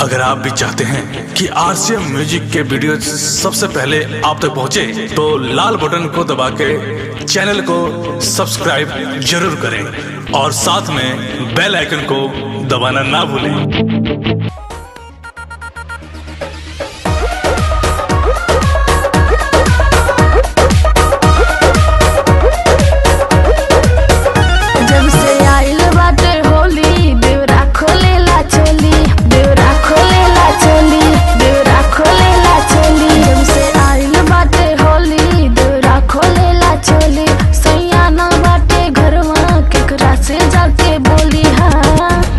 अगर आप भी चाहते हैं कि आरसीएम म्यूजिक के वीडियो सबसे पहले आप तक पहुंचे, तो लाल बटन को दबा के चैनल को सब्सक्राइब जरूर करें और साथ में बेल आइकन को दबाना ना भूलें।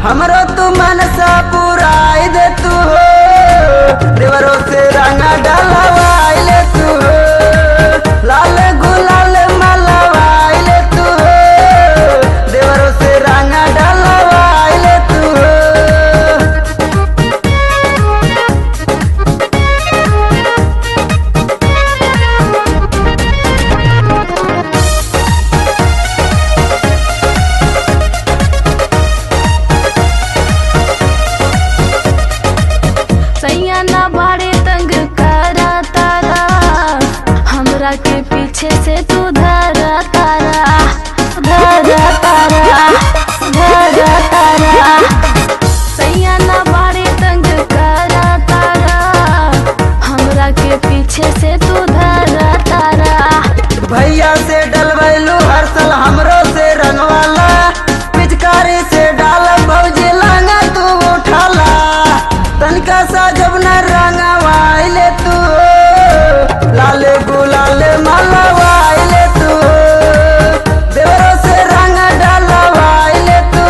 हमरो तू मनसा पुराई दे तू हो, देवरों से रंगा डलवाई ले तू हो, लाल गुलाल मलवाई ले तू हो, देवरों से रंगा डलवाई ले तू हो। के पीछे से तू धरा तारा, धरा तारा, धरा तारा, सैया ना बाड़े तंग करा तारा, हमरा के पीछे से तू धरा तारा। भैया से डलवैलू हर साल हमरो से रंगवाला, पिचकारी से डाल भौजी लंगा तू उठाला, तनिका सा जब न रंगवाई ले तू, लाल गुलाल मलवाई ले तू, देवरों से रंग डलवाई ले तू,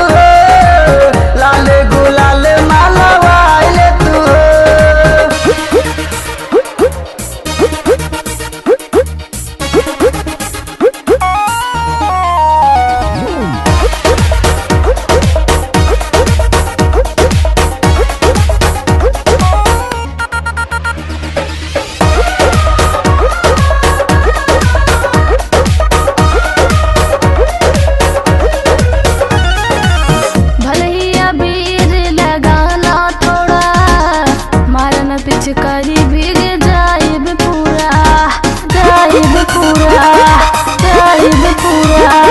लाल गुलाल मलवाई ले तू। पिचकारी भीग जाइब पूरा, जाइब पूरा, जाइब पूरा।